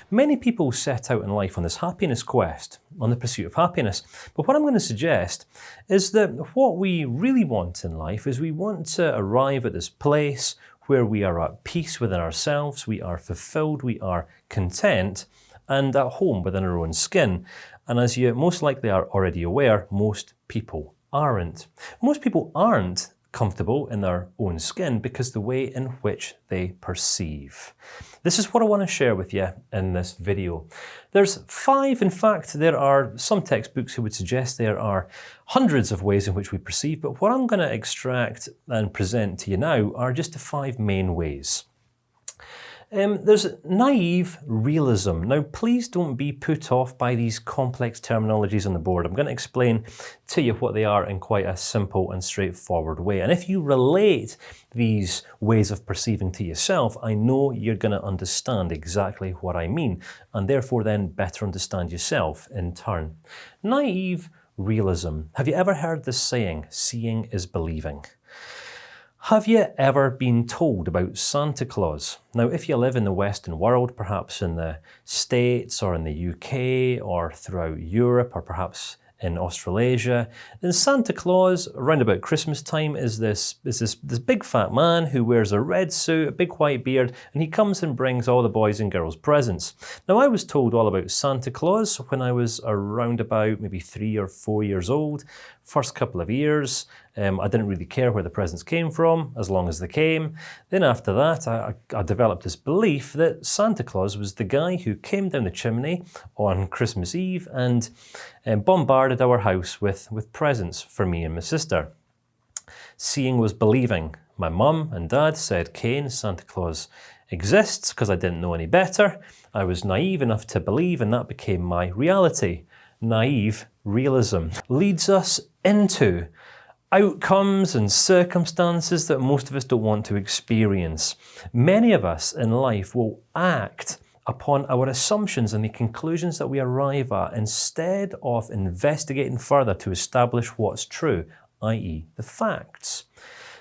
Many people set out in life on this happiness quest, on the pursuit of happiness. But what I'm going to suggest is that what we really want in life is we want to arrive at this place where we are at peace within ourselves, we are fulfilled, we are content, and at home within our own skin. And as you most likely are already aware, most people aren't. Most people aren't comfortable in their own skin because the way in which they perceive. This is what I want to share with you in this video. There's 5, in fact, there are some textbooks who would suggest there are hundreds of ways in which we perceive, but what I'm going to extract and present to you now are just the 5 main ways. There's naive realism. Now, please don't be put off by these complex terminologies on the board. I'm going to explain to you what they are in quite a simple and straightforward way. And if you relate these ways of perceiving to yourself, I know you're going to understand exactly what I mean, and therefore then better understand yourself in turn. Naive realism. Have you ever heard this saying, seeing is believing? Have you ever been told about Santa Claus? Now, if you live in the Western world, perhaps in the States or in the UK or throughout Europe or perhaps in Australasia, then Santa Claus, around about Christmas time, is this big fat man who wears a red suit, a big white beard, and he comes and brings all the boys and girls presents. Now, I was told all about Santa Claus when I was around about maybe 3 or 4 years old. First couple of years, I didn't really care where the presents came from, as long as they came. Then after that, I developed this belief that Santa Claus was the guy who came down the chimney on Christmas Eve and bombarded our house with presents for me and my sister. Seeing was believing. My mum and dad said, Kane, Santa Claus exists, because I didn't know any better. I was naive enough to believe, and that became my reality. Naive realism leads us into outcomes and circumstances that most of us don't want to experience. Many of us in life will act upon our assumptions and the conclusions that we arrive at instead of investigating further to establish what's true, i.e. the facts.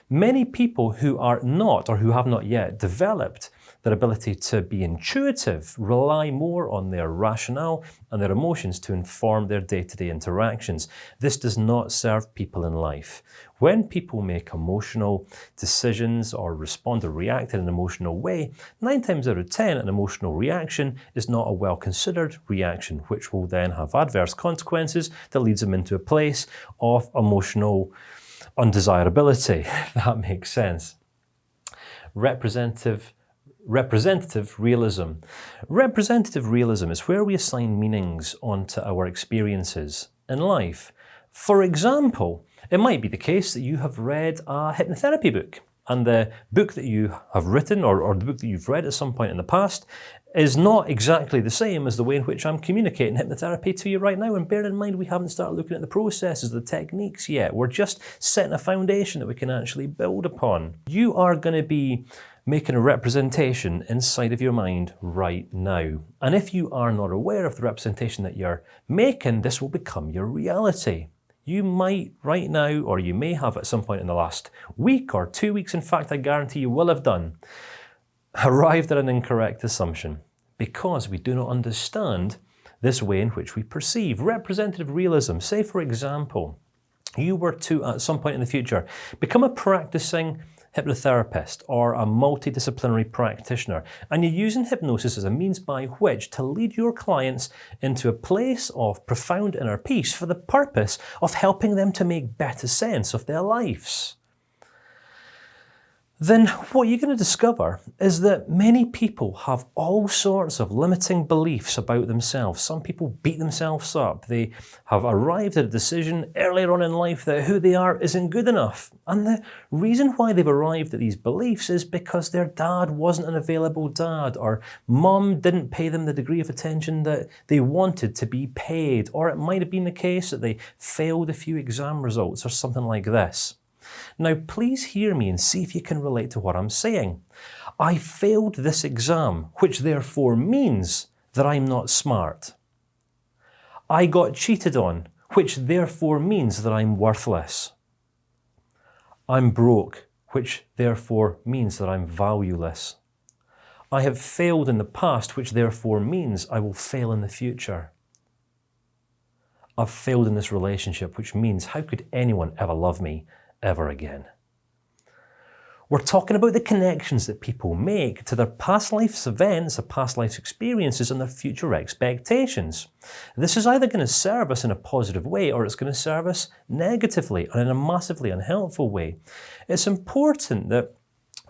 Many people who are not, or who have not yet developed their ability to be intuitive, rely more on their rationale and their emotions to inform their day-to-day interactions. This does not serve people in life. When people make emotional decisions or respond or react in an emotional way, 9 times out of 10, an emotional reaction is not a well-considered reaction, which will then have adverse consequences that leads them into a place of emotional undesirability, if that makes sense. Representative realism. Representative realism is where we assign meanings onto our experiences in life. For example, it might be the case that you have read a hypnotherapy book, and the book that you have written or the book that you've read at some point in the past is not exactly the same as the way in which I'm communicating hypnotherapy to you right now. And bear in mind, we haven't started looking at the processes, the techniques yet. We're just setting a foundation that we can actually build upon. You are going to be making a representation inside of your mind right now. And if you are not aware of the representation that you're making, this will become your reality. You might right now, or you may have at some point in the last week or 2 weeks, in fact, I guarantee you will have done, arrived at an incorrect assumption because we do not understand this way in which we perceive. Representative realism. Say, for example, you were to, at some point in the future, become a practicing hypnotherapist or a multidisciplinary practitioner, and you're using hypnosis as a means by which to lead your clients into a place of profound inner peace for the purpose of helping them to make better sense of their lives. Then what you're going to discover is that many people have all sorts of limiting beliefs about themselves. Some people beat themselves up. They have arrived at a decision earlier on in life that who they are isn't good enough. And the reason why they've arrived at these beliefs is because their dad wasn't an available dad, or mum didn't pay them the degree of attention that they wanted to be paid, or it might have been the case that they failed a few exam results or something like this. Now, please hear me and see if you can relate to what I'm saying. I failed this exam, which therefore means that I'm not smart. I got cheated on, which therefore means that I'm worthless. I'm broke, which therefore means that I'm valueless. I have failed in the past, which therefore means I will fail in the future. I've failed in this relationship, which means how could anyone ever love me ever again? We're talking about the connections that people make to their past life's events, their past life's experiences, and their future expectations. This is either going to serve us in a positive way or it's going to serve us negatively and in a massively unhelpful way. It's important that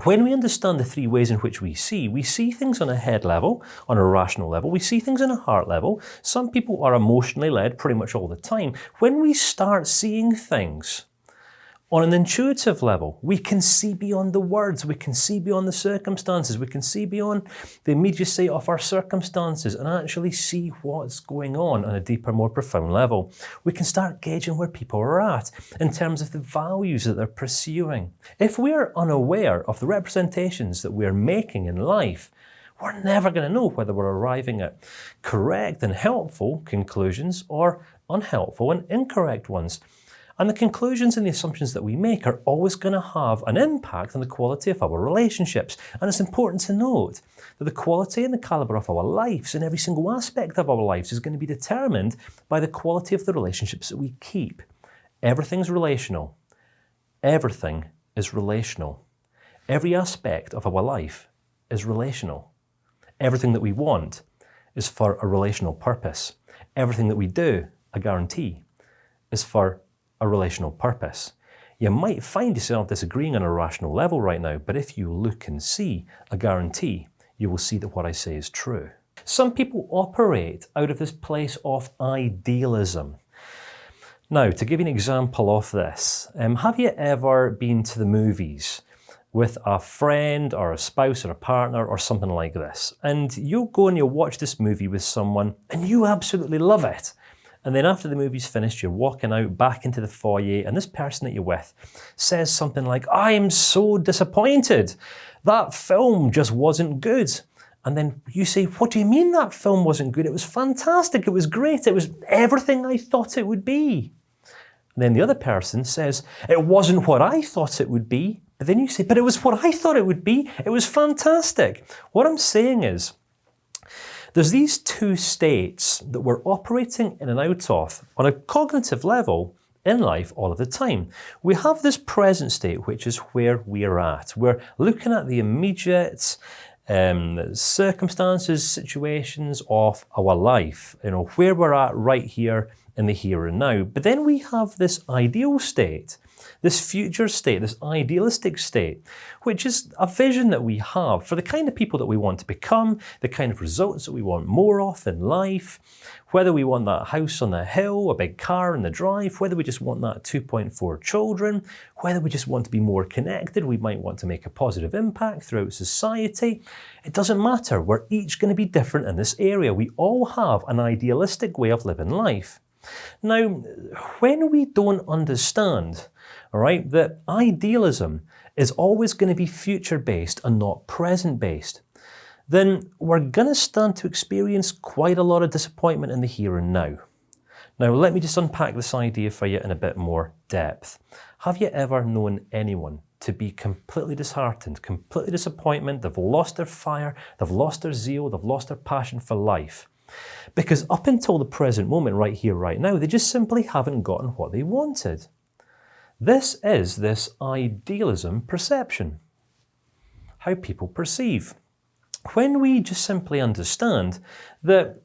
when we understand the three ways in which we see things on a head level, on a rational level, we see things on a heart level. Some people are emotionally led pretty much all the time. When we start seeing things on an intuitive level, we can see beyond the words, we can see beyond the circumstances, we can see beyond the immediacy of our circumstances and actually see what's going on a deeper, more profound level. We can start gauging where people are at in terms of the values that they're pursuing. If we are unaware of the representations that we are making in life, we're never going to know whether we're arriving at correct and helpful conclusions or unhelpful and incorrect ones. And the conclusions and the assumptions that we make are always going to have an impact on the quality of our relationships. And it's important to note that the quality and the calibre of our lives in every single aspect of our lives is going to be determined by the quality of the relationships that we keep. Everything's relational. Everything is relational. Every aspect of our life is relational. Everything that we want is for a relational purpose. Everything that we do, I guarantee, is for a relational purpose. You might find yourself disagreeing on a rational level right now, but if you look and see, I guarantee you will see that what I say is true. Some people operate out of this place of idealism. Now, to give you an example of this, have you ever been to the movies with a friend or a spouse or a partner or something like this? And you'll go and you'll watch this movie with someone and you absolutely love it. And then after the movie's finished, you're walking out back into the foyer and this person that you're with says something like, "I am so disappointed. That film just wasn't good." And then you say, "What do you mean that film wasn't good? It was fantastic. It was great. It was everything I thought it would be." And then the other person says, "It wasn't what I thought it would be." But then you say, "But it was what I thought it would be. It was fantastic." What I'm saying is, there's these two states that we're operating in and out of on a cognitive level in life all of the time. We have this present state, which is where we are at. We're looking at the immediate circumstances, situations of our life, where we're at right here in the here and now. But then we have this ideal state, this future state, this idealistic state, which is a vision that we have for the kind of people that we want to become, the kind of results that we want more of in life, whether we want that house on the hill, a big car in the drive, whether we just want that 2.4 children, whether we just want to be more connected, we might want to make a positive impact throughout society. It doesn't matter. We're each going to be different in this area. We all have an idealistic way of living life. Now, when we don't understand, that idealism is always going to be future-based and not present-based, then we're going to stand to experience quite a lot of disappointment in the here and now. Now, let me just unpack this idea for you in a bit more depth. Have you ever known anyone to be completely disheartened, completely disappointed? They've lost their fire, they've lost their zeal, they've lost their passion for life. Because up until the present moment, right here, right now, they just simply haven't gotten what they wanted. This is this idealism perception, how people perceive. When we just simply understand that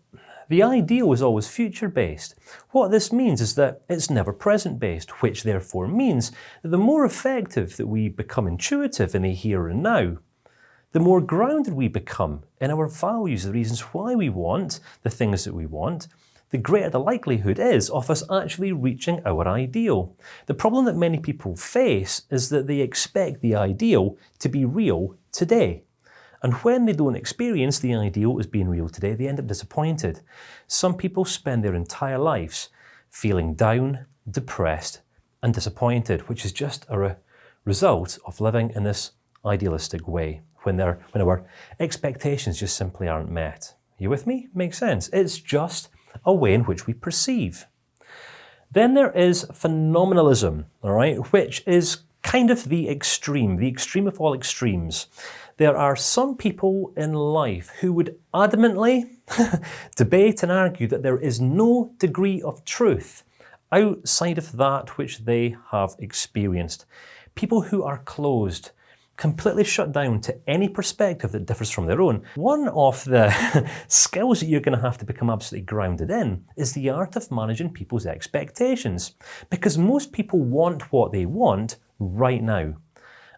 the ideal is always future-based, what this means is that it's never present-based, which therefore means that the more effective that we become intuitive in the here and now, the more grounded we become in our values, the reasons why we want the things that we want, the greater the likelihood is of us actually reaching our ideal. The problem that many people face is that they expect the ideal to be real today. And when they don't experience the ideal as being real today, they end up disappointed. Some people spend their entire lives feeling down, depressed, and disappointed, which is just a result of living in this idealistic way, when our expectations just simply aren't met. You with me? Makes sense. It's just a way in which we perceive. Then there is phenomenalism, which is kind of the extreme of all extremes. There are some people in life who would adamantly debate and argue that there is no degree of truth outside of that which they have experienced. People who are closed, completely shut down to any perspective that differs from their own. One of the skills that you're going to have to become absolutely grounded in is the art of managing people's expectations. Because most people want what they want right now.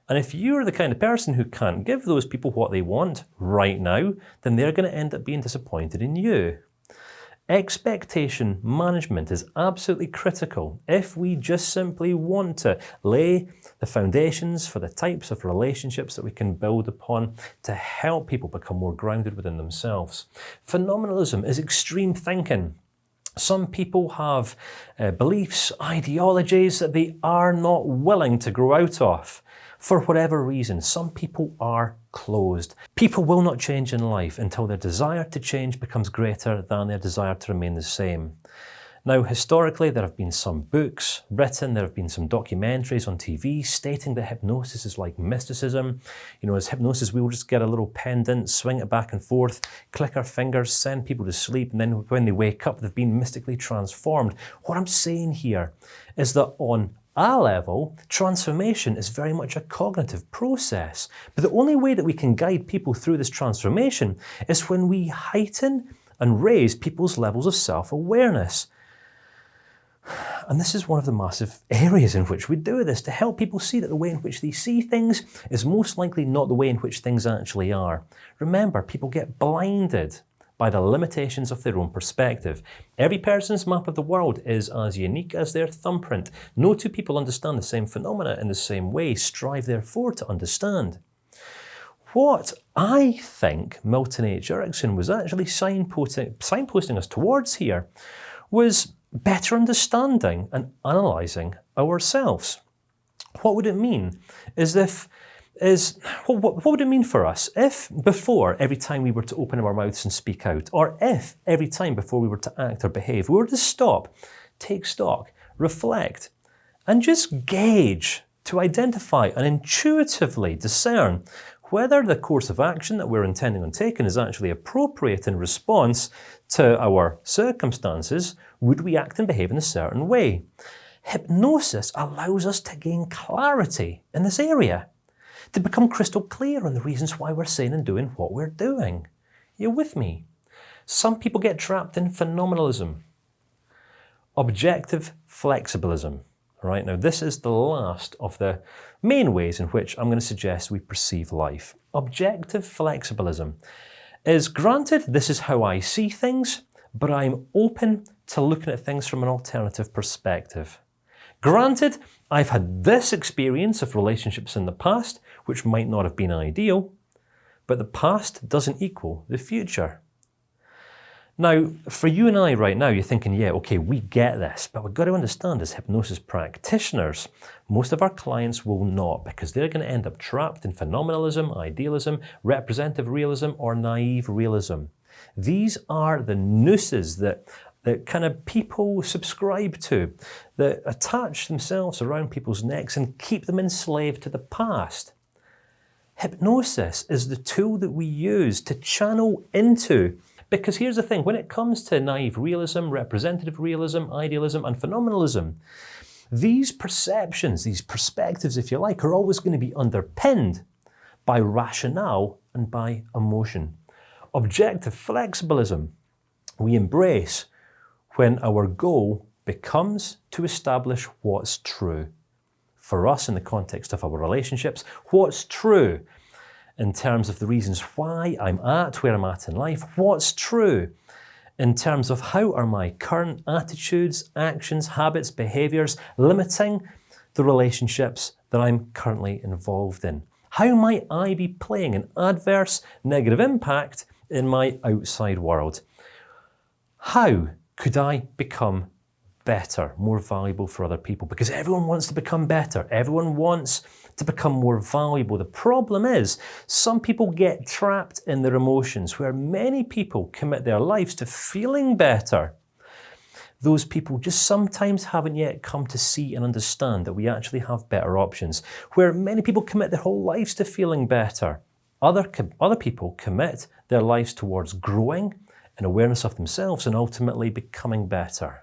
And if you're the kind of person who can't give those people what they want right now, then they're going to end up being disappointed in you. Expectation management is absolutely critical if we just simply want to lay the foundations for the types of relationships that we can build upon to help people become more grounded within themselves. Phenomenalism is extreme thinking. Some people have beliefs, ideologies that they are not willing to grow out of. For whatever reason, some people are closed. People will not change in life until their desire to change becomes greater than their desire to remain the same. Now, historically, there have been some books written, there have been some documentaries on TV stating that hypnosis is like mysticism. You know, as hypnosis, we will just get a little pendant, swing it back and forth, click our fingers, send people to sleep, and then when they wake up, they've been mystically transformed. What I'm saying here is that on a level, transformation is very much a cognitive process. But the only way that we can guide people through this transformation is when we heighten and raise people's levels of self-awareness. And this is one of the massive areas in which we do this, to help people see that the way in which they see things is most likely not the way in which things actually are. Remember, people get blinded by the limitations of their own perspective. Every person's map of the world is as unique as their thumbprint. No two people understand the same phenomena in the same way. Strive therefore to understand. What I think Milton H. Erickson was actually signposting us towards here was better understanding and analysing ourselves. What would it mean what would it mean for us if before every time we were to open our mouths and speak out, or if every time before we were to act or behave, we were to stop, take stock, reflect, and just gauge to identify and intuitively discern whether the course of action that we're intending on taking is actually appropriate in response to our circumstances. Would we act and behave in a certain way? Hypnosis allows us to gain clarity in this area, to become crystal clear on the reasons why we're saying and doing what we're doing. You're with me? Some people get trapped in phenomenalism. Objective flexibilism. Right, now this is the last of the main ways in which I'm going to suggest we perceive life. Objective flexibilism is, granted, this is how I see things, but I'm open to looking at things from an alternative perspective. Granted, I've had this experience of relationships in the past, which might not have been ideal, but the past doesn't equal the future. Now, for you and I right now, you're thinking, yeah, okay, we get this, but we've got to understand as hypnosis practitioners, most of our clients will not, because they're going to end up trapped in phenomenalism, idealism, representative realism, or naive realism. These are the nooses that kind of people subscribe to, that attach themselves around people's necks and keep them enslaved to the past. Hypnosis is the tool that we use to channel into, because here's the thing, when it comes to naive realism, representative realism, idealism, and phenomenalism, these perceptions, these perspectives, if you like, are always going to be underpinned by rationale and by emotion. Objective flexibilism we embrace when our goal becomes to establish what's true. For us, in the context of our relationships, what's true in terms of the reasons why I'm at where I'm at in life, what's true in terms of how are my current attitudes, actions, habits, behaviours limiting the relationships that I'm currently involved in. How might I be playing an adverse negative impact in my outside world? How could I become better, more valuable for other people? Because everyone wants to become better. Everyone wants to become more valuable. The problem is, some people get trapped in their emotions, where many people commit their lives to feeling better. those people just sometimes haven't yet come to see and understand that we actually have better options, where many people commit their whole lives to feeling better. Other people commit their lives towards growing in awareness of themselves and ultimately becoming better.